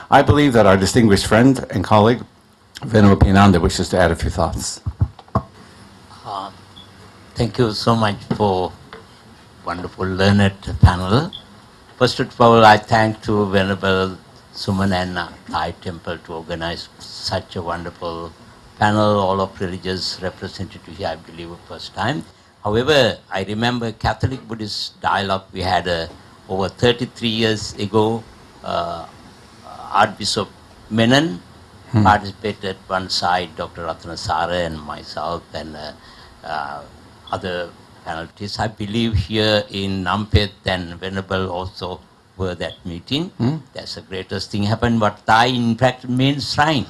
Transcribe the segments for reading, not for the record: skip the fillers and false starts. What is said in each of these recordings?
I believe that our distinguished friend and colleague, Venerable Pinanda, wishes to add a few thoughts. Thank you so much for wonderful learned panel. First of all, I thank to Venerable Suman and Thai Temple to organize such a wonderful panel, all of religious representatives here, I believe, first time. However, I remember Catholic Buddhist dialogue we had over 33 years ago. Archbishop Menon participated one side, Dr. Ratnasara and myself and other panelists. I believe here in Nampet and Venerable also were that meeting. That's the greatest thing happened. But Thai, in fact, means shrine.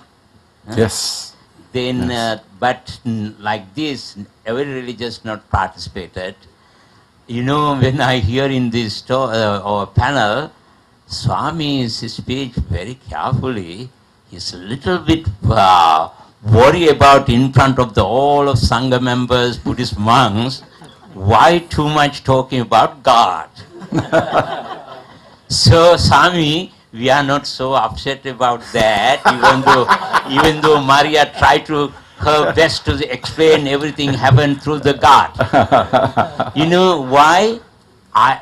Yes. Then, yes. But like this, every religious not participated. You know, when I hear in this or panel, Swami's speech very carefully, he's a little bit worried about in front of all of Sangha members, Buddhist monks, why too much talking about God? So, Swami, we are not so upset about that, even though Maria tried to her best to explain everything happened through the God. You know why? I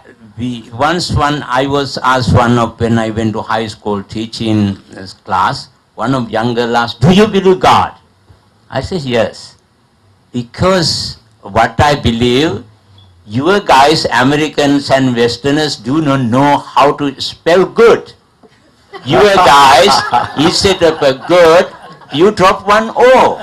was asked when I went to high school teaching class, one of younger asked, do you believe God? I said yes. Because what I believe, you guys, Americans and Westerners, do not know how to spell good. You guys, instead of a good, you drop one O.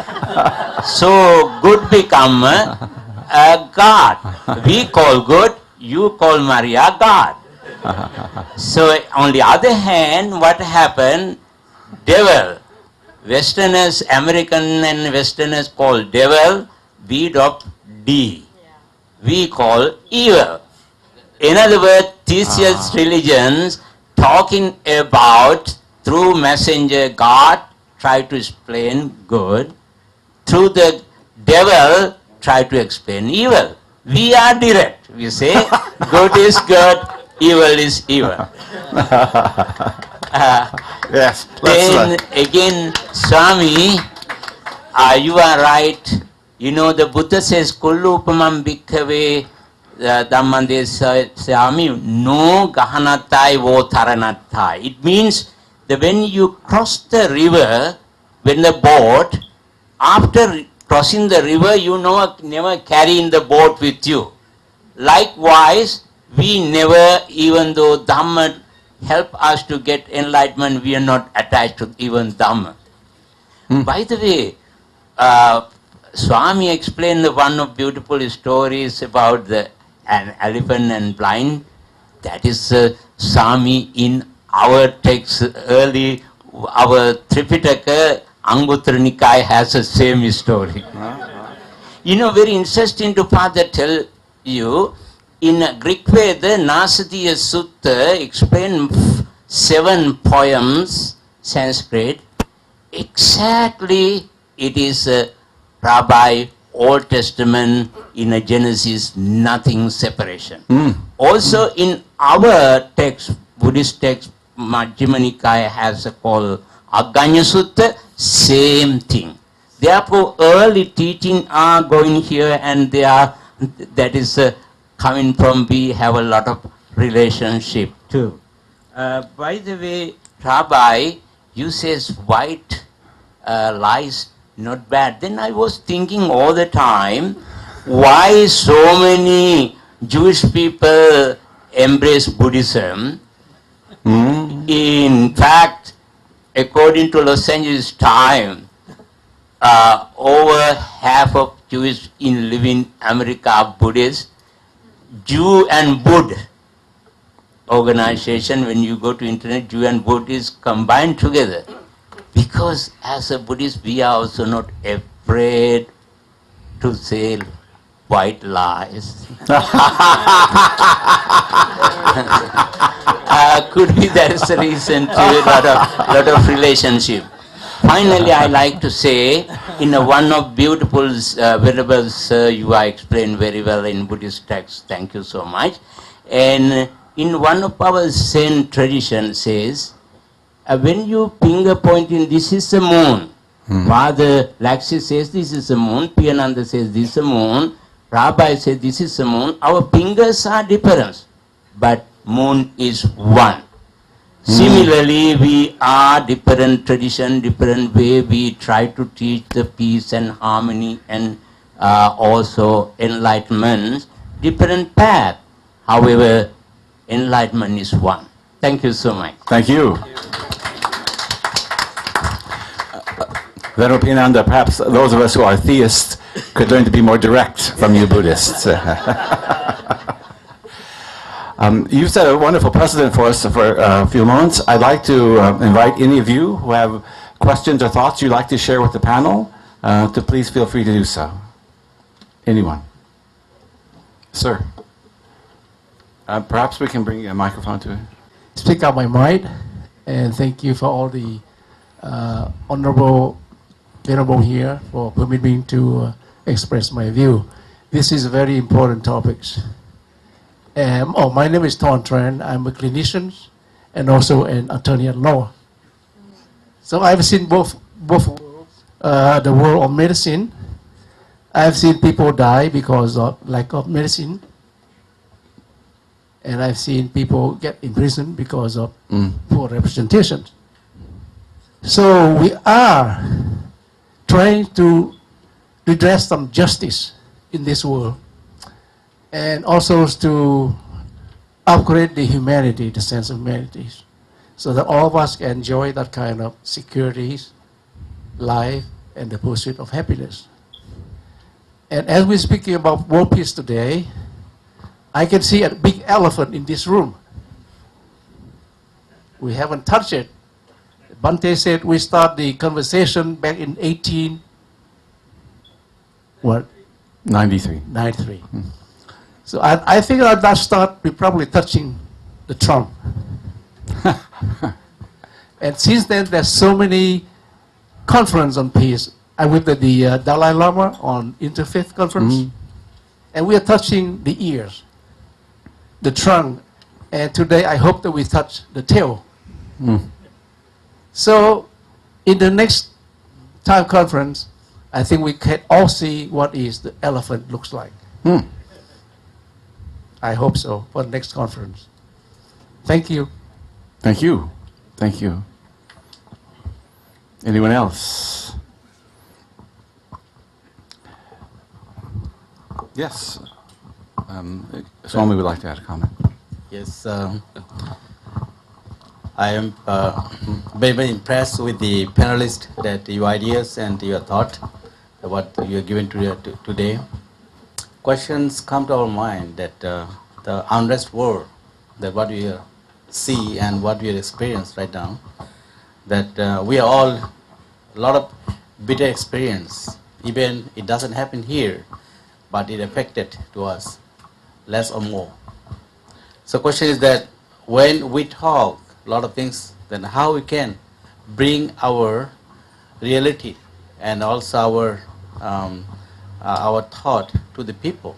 So good become a God. We call good, you call Maria God. So on the other hand, what happened? Devil. Westerners, American and Westerners call devil, we drop D. We call evil. In other words, theist religions talking about through messenger God try to explain good, through the devil try to explain evil. We are direct. We say good is good, evil is evil. Yes. Then again, Swami, you are right. You know, the Buddha says, Kullupamam bhikkhave dhammandesami no gahanatai vo taranatai. It means that when you cross the river, when the boat, after crossing the river, you never carry in the boat with you. Likewise, we never, even though Dhamma help us to get enlightenment, we are not attached to even Dhamma. By the way, Swami explained one of beautiful stories about an elephant and blind. That is Swami in our text early, our Tripitaka, Anguttara Nikaya has the same story. You know, very interesting to Father tell you, in Greek Veda, Nasatiya Sutta explained 7 poems, Sanskrit. Exactly, it is Rabbi, Old Testament, in a Genesis, nothing separation. Also in our text, Buddhist text, Majjhima Nikaya has called Aganya Sutta, same thing. Therefore, early teaching are going here and there, that is coming from, we have a lot of relationship too. By the way, Rabbi, you says white lies not bad. Then I was thinking all the time, why so many Jewish people embrace Buddhism? In fact, according to Los Angeles Times, over half of Jews in living America are Buddhists. Jew and Buddha organization, when you go to internet, Jew and Buddhist combined together. Because as a Buddhist, we are also not afraid to say white lies. Could be that is the reason to a lot of relationship. Finally, I like to say, in one of beautiful variables, you are explained very well in Buddhist texts. Thank you so much. And in one of our Zen tradition says, when you finger pointing, this is the moon. Father Lakshmi says this is the moon, Piyananda says this is the moon, Rabbi says this is the moon. Our fingers are different, but moon is one. Similarly, we are different tradition, different way. We try to teach the peace and harmony and also enlightenment, different path. However, enlightenment is one. Thank you so much. Thank you. Venerable Pinanda, perhaps those of us who are theists could learn to be more direct from you Buddhists. You've set a wonderful precedent for us for a few moments. I'd like to invite any of you who have questions or thoughts you'd like to share with the panel to please feel free to do so. Anyone? Sir. Perhaps we can bring a microphone to Speak up my mind, and thank you for all the honorable venerable here for permitting me to express my view. This is a very important topic. My name is Ton Tran. I'm a clinician and also an attorney at law. So I've seen both worlds, the world of medicine. I've seen people die because of lack of medicine. And I've seen people get imprisoned because of poor representation. So we are trying to redress some justice in this world, and also to upgrade the humanity, the sense of humanity, so that all of us can enjoy that kind of security, life, and the pursuit of happiness. And as we're speaking about world peace today, I can see a big elephant in this room. We haven't touched it. Bhante said we start the conversation back in 93. So I think at that start we're probably touching the Trump. And since then there's so many conferences on peace. I went to the Dalai Lama on Interfaith Conference, and we are touching the ears, the trunk, and today I hope that we touch the tail. So in the next time conference, I think we can all see what is the elephant looks like. I hope so for the next conference. Thank you. Thank you. Thank you. Anyone else? Yes. Swami would like to add a comment. Yes. I am very, very impressed with the panelists, that your ideas and your thought, what you are given today. Questions come to our mind that the unrest world, that what we see and what we experience right now, that we are all a lot of bitter experience. Even it doesn't happen here, but it affected to us, less or more. So question is that when we talk a lot of things, then how we can bring our reality and also our thought to the people,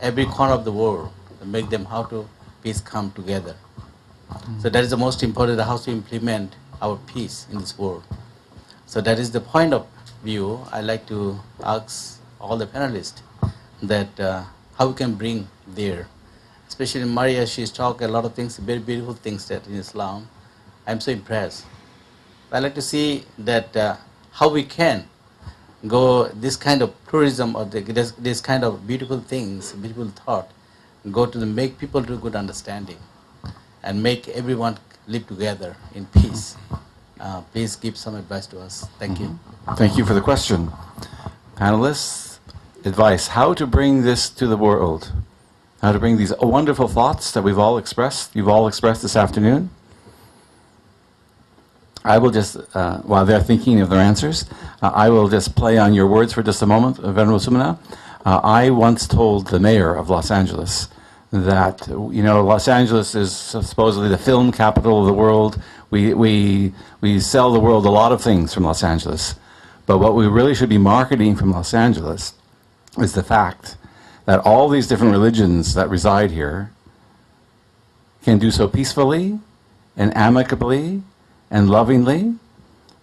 every corner of the world, and make them how to peace come together. So that is the most important, how to implement our peace in this world. So that is the point of view I like to ask all the panelists, that how we can bring there. Especially Maria, she's talked a lot of things, very beautiful things that in Islam. I'm so impressed. I like to see that how we can go this kind of tourism or this kind of beautiful things, beautiful thought, go to make people to good understanding and make everyone live together in peace. Please give some advice to us. Thank you. Thank you for the question. Panelists, advice, how to bring this to the world? How to bring these wonderful thoughts that you've all expressed this afternoon? I will just, while they're thinking of their answers, I will just play on your words for just a moment, Venerable Sumana. I once told the mayor of Los Angeles that, Los Angeles is supposedly the film capital of the world. We sell the world a lot of things from Los Angeles. But what we really should be marketing from Los Angeles is the fact that all these different religions that reside here can do so peacefully and amicably and lovingly,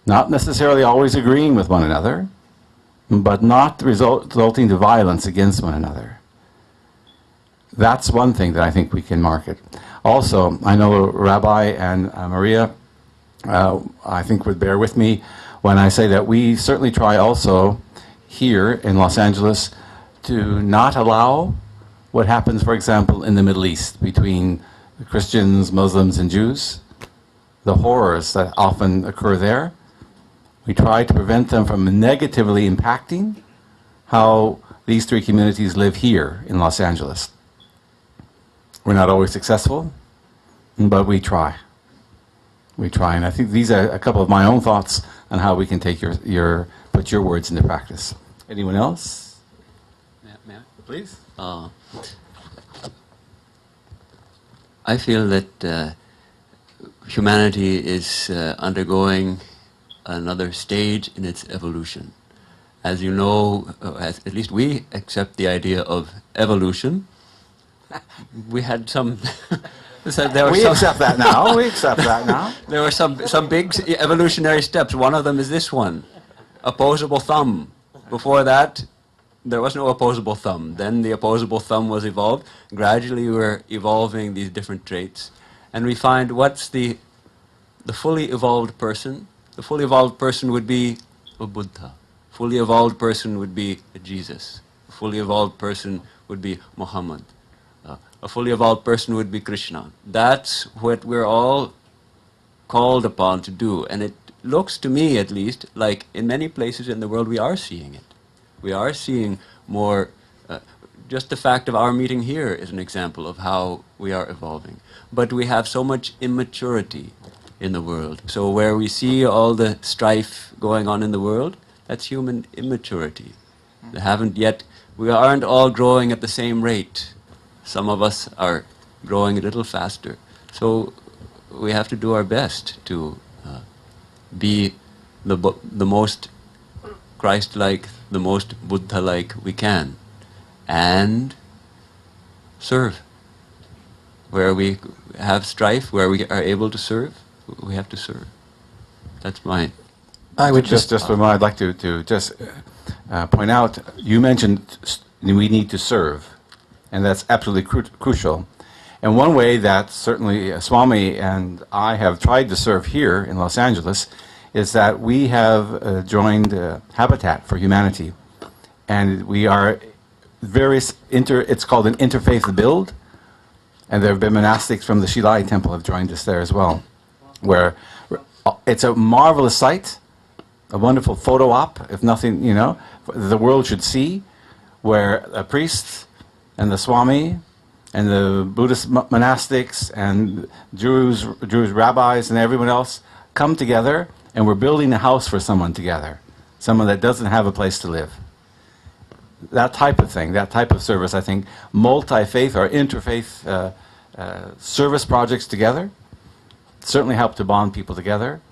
not necessarily always agreeing with one another, but not resulting to violence against one another. That's one thing that I think we can market. Also, I know Rabbi and Maria, I think would bear with me when I say that we certainly try also here in Los Angeles to not allow what happens, for example, in the Middle East between Christians, Muslims, and Jews, the horrors that often occur there. We try to prevent them from negatively impacting how these three communities live here in Los Angeles. We're not always successful, but we try. We try, and I think these are a couple of my own thoughts on how we can take put your words into practice. Anyone else? May I? Please. I feel that humanity is undergoing another stage in its evolution. As you know, at least we accept the idea of evolution. We had some... We accept that now. We accept that now. There were some big evolutionary steps. One of them is this one, opposable thumb. Before that, there was no opposable thumb. Then the opposable thumb was evolved. Gradually, we're evolving these different traits. And we find what's the fully evolved person. The fully evolved person would be a Buddha. Fully evolved person would be a Jesus. A fully evolved person would be Muhammad. A fully evolved person would be Krishna. That's what we're all called upon to do. And it looks to me, at least, like in many places in the world we are seeing it. We are seeing more, just the fact of our meeting here is an example of how we are evolving. But we have so much immaturity in the world. So where we see all the strife going on in the world, that's human immaturity. We aren't all growing at the same rate. Some of us are growing a little faster. So we have to do our best to be the most Christ-like, the most Buddha-like we can, and serve. Where we have strife, where we are able to serve, we have to serve. That's my... I would just I'd like to just point out, you mentioned we need to serve, and that's absolutely crucial. And one way that certainly Swami and I have tried to serve here in Los Angeles is that we have joined Habitat for Humanity, and we are it's called an interfaith build, and there have been monastics from the Shilai Temple have joined us there as well, where it's a marvelous site, a wonderful photo op, if nothing, the world should see, where a priest and the Swami and the Buddhist monastics and Jewish rabbis and everyone else come together, and we're building a house for someone together, someone that doesn't have a place to live. That type of thing, that type of service, I think multi-faith or interfaith service projects together certainly help to bond people together.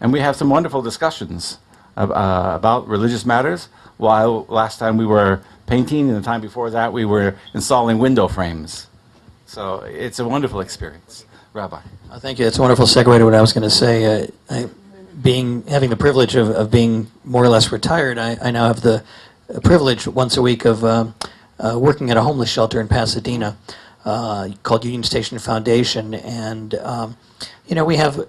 And we have some wonderful discussions about religious matters, while last time we were painting, and the time before that we were installing window frames. So it's a wonderful experience. Rabbi. Thank you. That's a wonderful segue to what I was going to say. Having the privilege of being more or less retired, I now have the privilege once a week of working at a homeless shelter in Pasadena called Union Station Foundation. And, we have...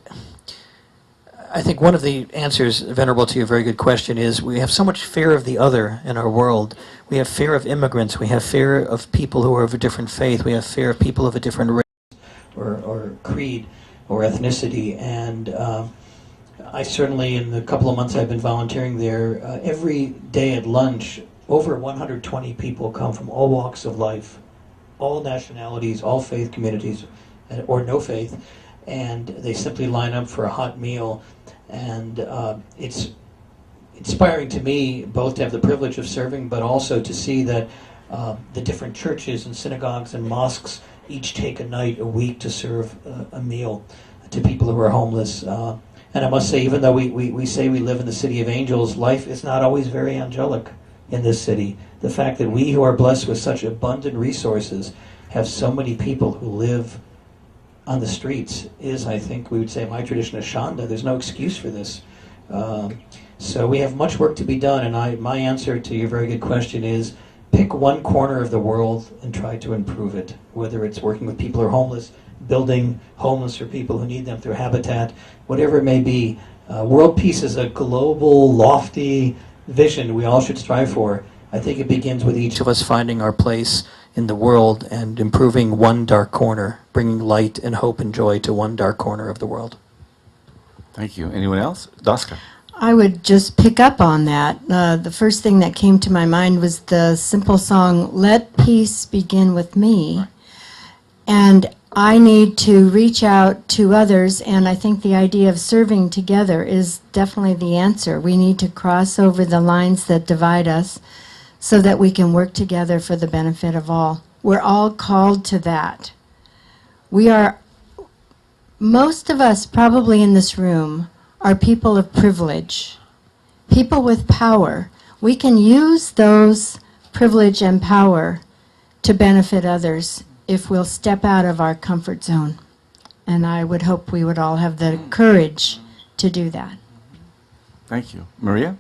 I think one of the answers, Venerable, to your very good question is we have so much fear of the other in our world. We have fear of immigrants. We have fear of people who are of a different faith. We have fear of people of a different race or creed or ethnicity. And I certainly, in the couple of months I've been volunteering there, every day at lunch, over 120 people come from all walks of life, all nationalities, all faith communities, or no faith, and they simply line up for a hot meal. And it's inspiring to me both to have the privilege of serving, but also to see that the different churches and synagogues and mosques each take a night a week to serve a meal to people who are homeless. And I must say, even though we say we live in the city of angels, life is not always very angelic in this city. The fact that we who are blessed with such abundant resources have so many people who live on the streets is, I think we would say, my tradition is Shanda. There's no excuse for this. So we have much work to be done, and my answer to your very good question is pick one corner of the world and try to improve it, whether it's working with people who are homeless, building homeless for people who need them through habitat, whatever it may be. World peace is a global, lofty vision we all should strive for. I think it begins with each of us finding our place in the world and improving one dark corner, bringing light and hope and joy to one dark corner of the world. Thank you. Anyone else? Daska. I would just pick up on that. The first thing that came to my mind was the simple song, "Let Peace Begin With Me." And I need to reach out to others, and I think the idea of serving together is definitely the answer. We need to cross over the lines that divide us so that we can work together for the benefit of all. We're all called to that. Most of us probably in this room are people of privilege, people with power. We can use those privilege and power to benefit others if we'll step out of our comfort zone. And I would hope we would all have the courage to do that. Thank you. Maria?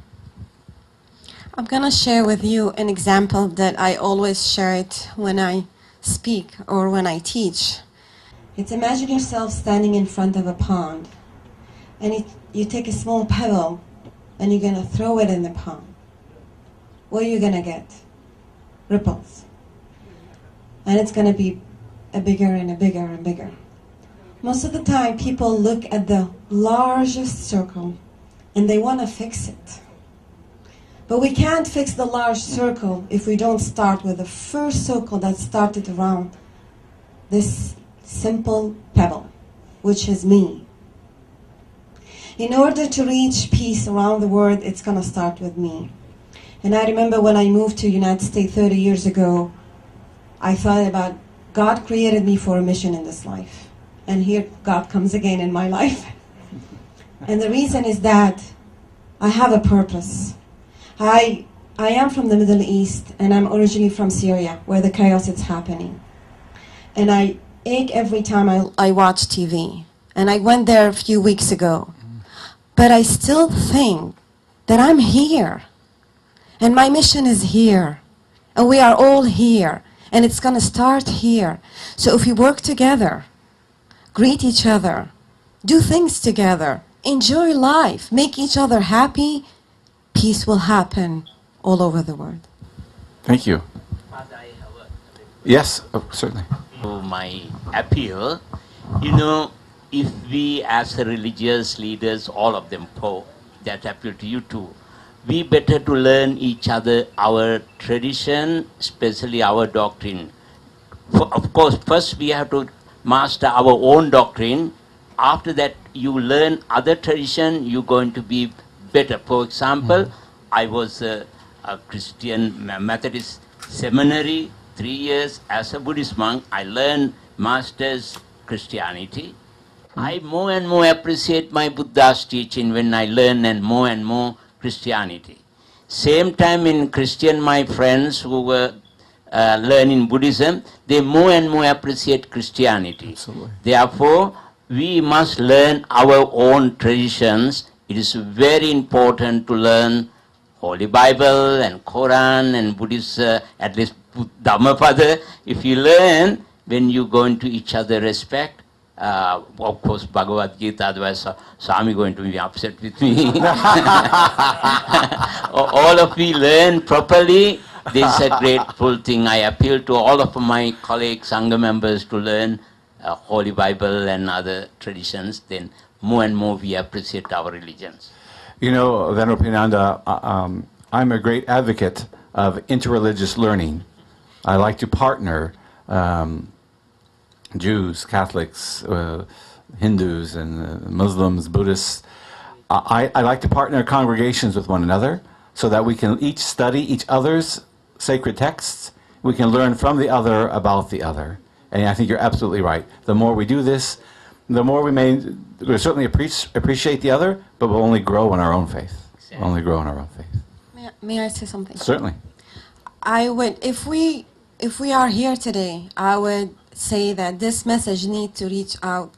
I'm going to share with you an example that I always share it when I speak or when I teach. It's imagine yourself standing in front of a pond, and you take a small pebble and you're going to throw it in the pond. What are you going to get? Ripples. And it's going to be a bigger and a bigger and bigger. Most of the time people look at the largest circle and they want to fix it. But we can't fix the large circle if we don't start with the first circle that started around this simple pebble, which is me. In order to reach peace around the world, it's going to start with me. And I remember when I moved to the United States 30 years ago, I thought about God created me for a mission in this life. And here God comes again in my life. And the reason is that I have a purpose. I am from the Middle East, and I'm originally from Syria, where the chaos is happening. And I ache every time I watch TV. And I went there a few weeks ago. But I still think that I'm here. And my mission is here. And we are all here. And it's going to start here. So if we work together, greet each other, do things together, enjoy life, make each other happy, peace will happen all over the world. Thank you. Yes, certainly. My appeal, if we as religious leaders, all of them, that appeal to you too, we better to learn each other, our tradition, especially our doctrine. Of course, first we have to master our own doctrine. After that, you learn other tradition, you're going to be better. For example, I was a Christian Methodist seminary, 3 years as a Buddhist monk. I learned master's Christianity. I more and more appreciate my Buddha's teaching when I learn and more Christianity. Same time in Christian, my friends who were learning Buddhism, they more and more appreciate Christianity. Absolutely. Therefore, we must learn our own traditions. It is very important to learn Holy Bible and Quran and Buddhist, at least Dhammapada. If you learn, when you go into each other respect, of course, Bhagavad Gita, otherwise Swami going to be upset with me. All of we learn properly. This is a grateful thing. I appeal to all of my colleagues, Sangha members to learn Holy Bible and other traditions. Then more and more we appreciate our religions. Venerable Pinanda, I'm a great advocate of interreligious learning. I like to partner Jews, Catholics, Hindus, and Muslims, Buddhists. I like to partner congregations with one another so that we can each study each other's sacred texts. We can learn from the other about the other. And I think you're absolutely right. The more we do this, the more we'll certainly appreciate the other, but we'll only grow in our own faith. We'll only grow in our own faith. May I say something? Certainly. I would, if we are here today, I would say that this message needs to reach out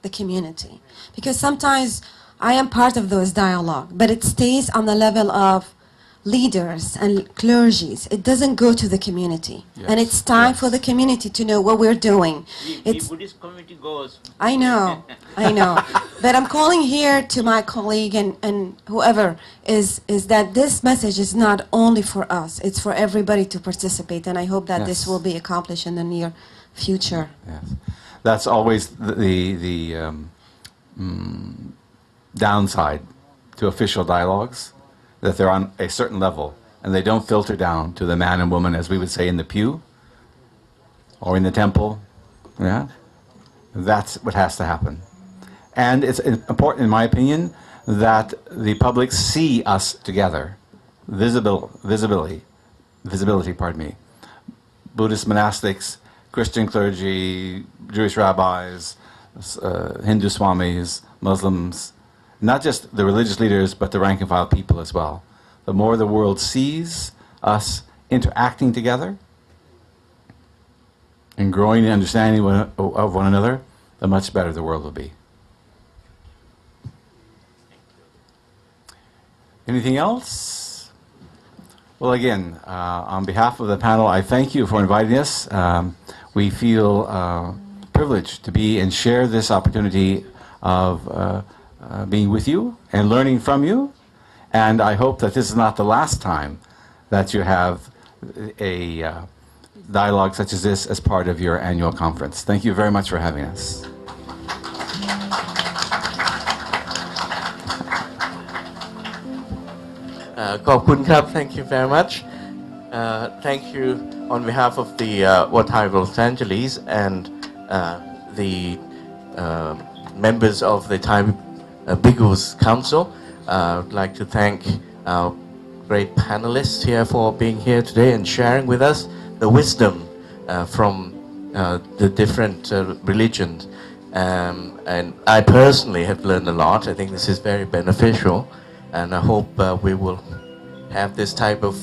the community. Because sometimes I am part of those dialogue, but it stays on the level of leaders and clergies. It doesn't go to the community. Yes, And it's time yes. for the community to know what we're doing. The Buddhist community goes. I know. But I'm calling here to my colleague and whoever is that this message is not only for us, it's for everybody to participate. And I hope that this Yes. will be accomplished in the near future. Yes. That's always the downside to official dialogues, that they're on a certain level and they don't filter down to the man and woman, as we would say, in the pew or in the temple. Yeah, that's what has to happen. And it's important, in my opinion, that the public see us together. Visibility, pardon me. Buddhist monastics, Christian clergy, Jewish rabbis, Hindu swamis, Muslims, not just the religious leaders, but the rank and file people as well. The more the world sees us interacting together and growing the understanding of one another, the much better the world will be. Anything else? Well, again, on behalf of the panel, I thank you for inviting us. We feel privileged to be and share this opportunity of being with you and learning from you. And I hope that this is not the last time that you have a dialogue such as this as part of your annual conference. Thank you very much for having us. Thank you very much. Thank you on behalf of the Watai Los Angeles and the members of the Thai Bhikkhus Council. I'd like to thank our great panelists here for being here today and sharing with us the wisdom from the different religions. And I personally have learned a lot. I think this is very beneficial, and I hope we will have this type of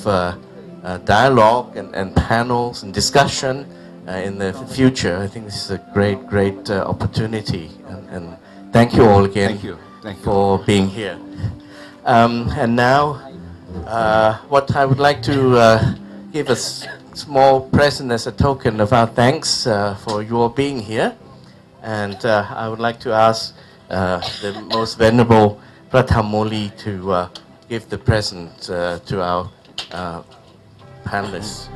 dialogue and panels and discussion in the future. I think this is a great opportunity, and thank you all again. Thank you. Thank you for being here. And now, what I would like to give a small present as a token of our thanks for your being here. And I would like to ask the most venerable Prathamoli to give the present to our panelists.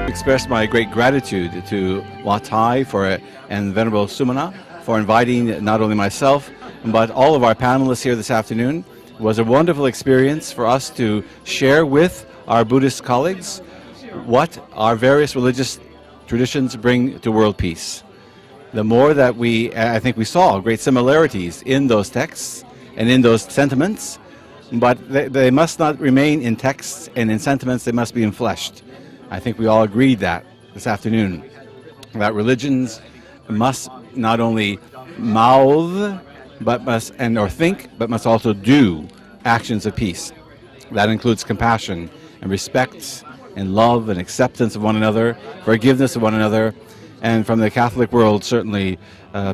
Express my great gratitude to Watai and Venerable Sumana for inviting not only myself but all of our panelists here this afternoon. It was a wonderful experience for us to share with our Buddhist colleagues what our various religious traditions bring to world peace. The more that I think we saw great similarities in those texts and in those sentiments, but they must not remain in texts and in sentiments, they must be enfleshed. I think we all agreed that this afternoon, that religions must not only mouth or think, but must also do actions of peace. That includes compassion and respect and love and acceptance of one another, forgiveness of one another. And from the Catholic world, certainly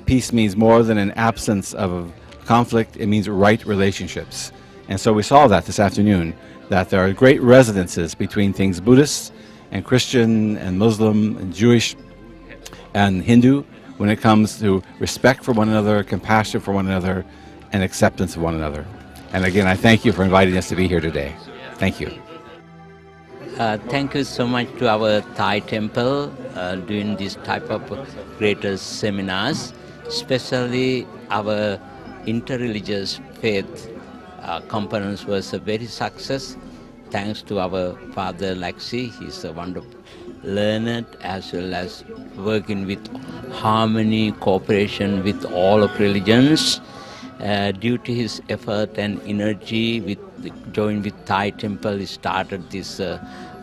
peace means more than an absence of conflict. It means right relationships. And so we saw that this afternoon, that there are great resonances between things Buddhist and Christian and Muslim and Jewish and Hindu when it comes to respect for one another, compassion for one another, and acceptance of one another. And again, I thank you for inviting us to be here today. Thank you. Thank you so much to our Thai temple doing this type of greater seminars, especially our interreligious faith components was a very success. Thanks to our Father Laxi, he's a wonderful learned as well as working with harmony, cooperation with all of religions. Due to his effort and energy, joined with Thai temple, he started this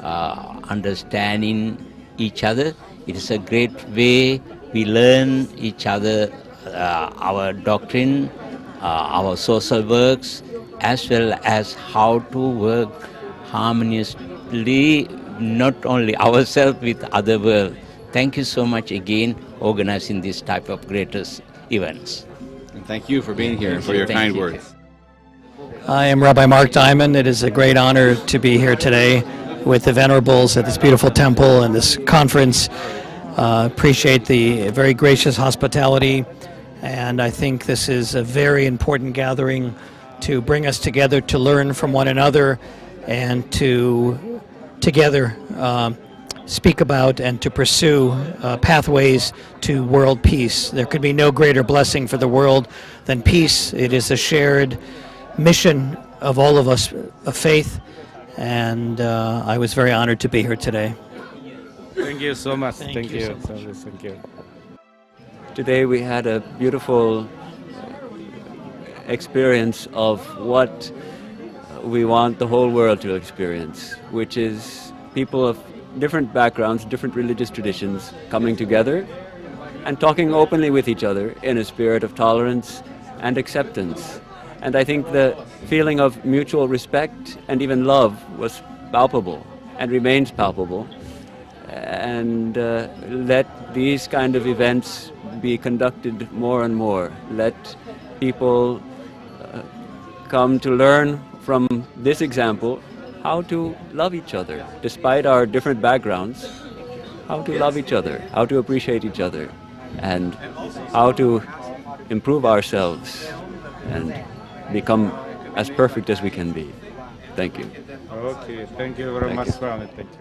understanding each other. It is a great way we learn each other, our doctrine, our social works, as well as how to work harmoniously, not only ourselves with other world. Thank you so much again organizing this type of greatest events. And thank you for being here and for your kind words. I am Rabbi Mark Diamond. It is a great honor to be here today with the Venerables at this beautiful temple and this conference. Appreciate the very gracious hospitality, and I think this is a very important gathering to bring us together to learn from one another and to together speak about and to pursue pathways to world peace. There could be no greater blessing for the world than peace. It is a shared mission of all of us of faith, and I was very honored to be here today. Thank you so much. Thank you. Thank you. Today we had a beautiful experience of what we want the whole world to experience, which is people of different backgrounds, different religious traditions coming together and talking openly with each other in a spirit of tolerance and acceptance. And I think the feeling of mutual respect and even love was palpable and remains palpable. And let these kind of events be conducted more and more. Let people come to learn from this example how to love each other, despite our different backgrounds, how to love each other, how to appreciate each other, and how to improve ourselves and become as perfect as we can be. Thank you. Okay, thank you very much, Swami. Thank you.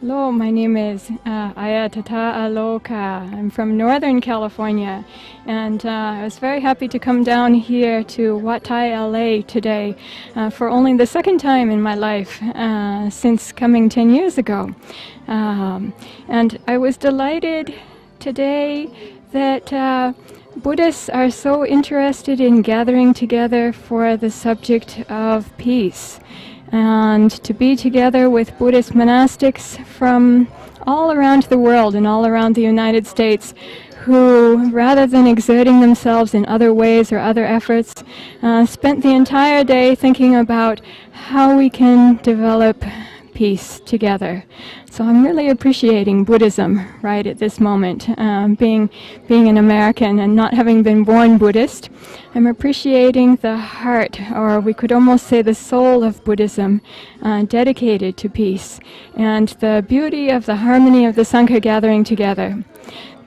Hello, my name is Ayatata Aloka. I'm from Northern California, and I was very happy to come down here to Wat Thai, LA today for only the second time in my life since coming 10 years ago. And I was delighted today that Buddhists are so interested in gathering together for the subject of peace, and to be together with Buddhist monastics from all around the world and all around the United States who, rather than exerting themselves in other ways or other efforts, spent the entire day thinking about how we can develop peace together. So I'm really appreciating Buddhism right at this moment. Being an American and not having been born Buddhist, I'm appreciating the heart, or we could almost say the soul of Buddhism, dedicated to peace, and the beauty of the harmony of the Sangha gathering together.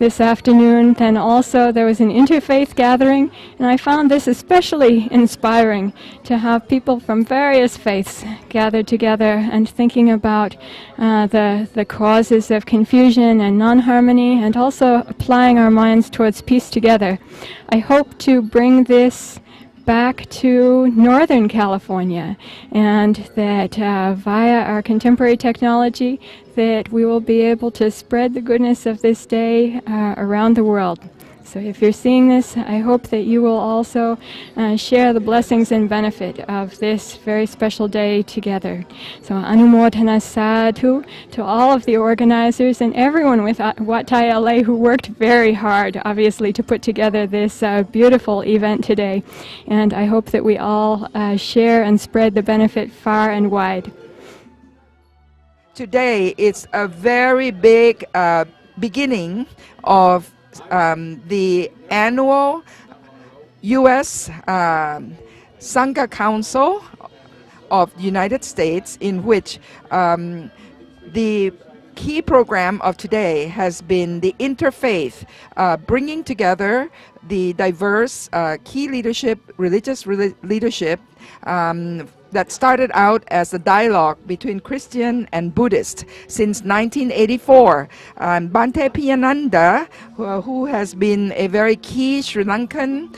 This afternoon, then also there was an interfaith gathering, and I found this especially inspiring to have people from various faiths gathered together and thinking about the causes of confusion and non-harmony, and also applying our minds towards peace together. I hope to bring this back to Northern California, and that via our contemporary technology that we will be able to spread the goodness of this day around the world. So if you're seeing this, I hope that you will also share the blessings and benefit of this very special day together. So Anumodhana Sadhu to all of the organizers and everyone with Wat Thai LA who worked very hard, obviously, to put together this beautiful event today. And I hope that we all share and spread the benefit far and wide. Today is a very big beginning of the annual U.S. Sangha Council of the United States, in which the key program of today has been the interfaith, bringing together the diverse key leadership, religious leadership, that started out as a dialogue between Christian and Buddhist since 1984. Bhante Piyananda, who has been a very key Sri Lankan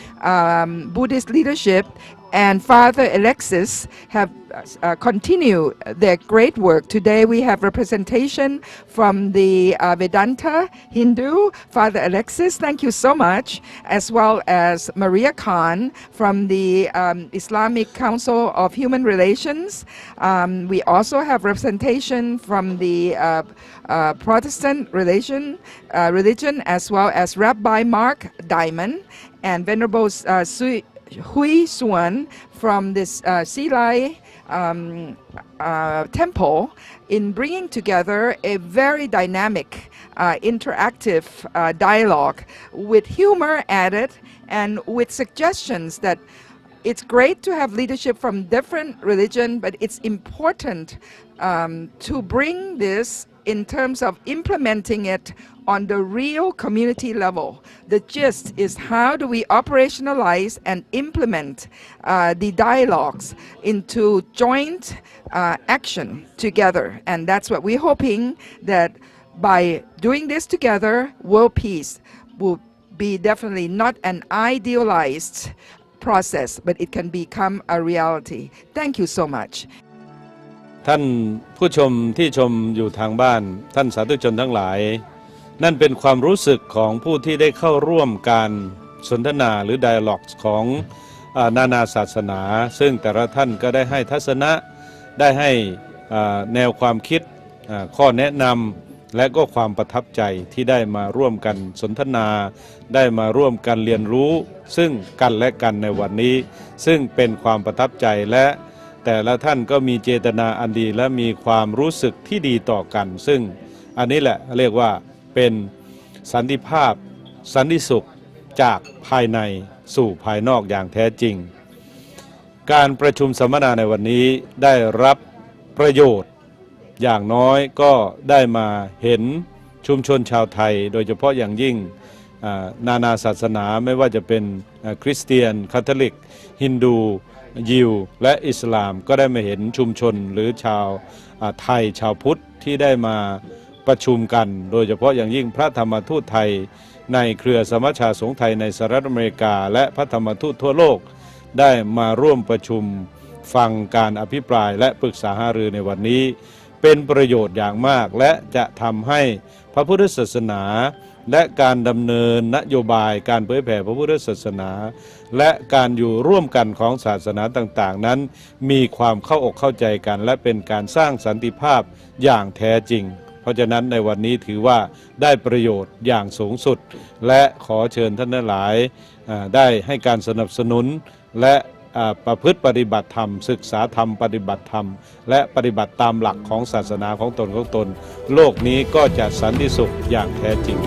Buddhist leadership, and Father Alexis have continued their great work. Today we have representation from the Vedanta Hindu, Father Alexis, thank you so much, as well as Maria Khan from the Islamic Council of Human Relations. We also have representation from the Protestant religion, as well as Rabbi Mark Diamond and Venerable Hui Suan from this Silai temple, in bringing together a very dynamic, interactive dialogue with humor added and with suggestions that it's great to have leadership from different religion, but it's important to bring this in terms of implementing it on the real community level. The gist is, how do we operationalize and implement the dialogues into joint action together? And that's what we're hoping, that by doing this together, world peace will be definitely not an idealized process, but it can become a reality. Thank you so much. ท่านผู้ชมที่ชมอยู่ทางบ้านท่านสาธุชนทั้งหลายนั่นเป็นความรู้สึกของผู้ที่ได้เข้าร่วมการสนทนาหรือ dialogue ของนานาศาสนาซึ่งแต่ละท่านก็ได้ให้ทัศนะได้ให้แนวความคิดข้อแนะนำและก็ความประทับใจที่ได้มาร่วมกันสนทนาได้มาร่วมกันเรียนรู้ซึ่งกันและกันในวันนี้ซึ่งเป็นความประทับใจและแต่ละท่านก็มีเจตนาอันดีและมีความรู้สึกที่ดีต่อกันซึ่งอันนี้แหละเรียกว่าเป็นสันติภาพสันติสุขจากภายในสู่ภายนอกอย่างแท้จริงการประชุมสัมมนาในวันนี้ได้รับประโยชน์อย่างน้อยก็ได้มาเห็นชุมชนชาวไทยโดยเฉพาะอย่างยิ่งนานาศาสนาไม่ว่าจะเป็นคริสเตียนคาทอลิกฮินดูยิวและอิสลามก็ได้มาเห็นชุมชนหรือชาวไทยชาวพุทธที่ได้มาประชุมกันโดยเฉพาะอย่างยิ่งพระธรรมทูตไทยในเครือสมัชชาสงฆ์ไทยในสหรัฐอเมริกาและพระธรรมทูตทั่วโลกได้มาร่วมประชุมฟังการอภิปรายและปรึกษาหารือในวันนี้เป็นประโยชน์อย่างมากและจะทำให้พระพุทธศาสนาและการดำเนินนโยบายการเผยแผ่พระพุทธศาสนาและการอยู่ร่วมกันของศาสนาต่างๆนั้นมีความเข้าอกเข้าใจกันและเป็นการสร้างสันติภาพอย่างแท้จริงเพราะฉะนั้นในวันนี้ถือว่าได้ประโยชน์อย่างสูงสุดและขอเชิญท่านทั้งหลายได้ให้การสนับสนุนและประพฤติปฏิบัติธรรมศึกษาธรรมปฏิบัติธรรมและปฏิบัติตามหลักของศาสนาของตนโลกนี้ก็จะสันติสุขอย่างแท้จริง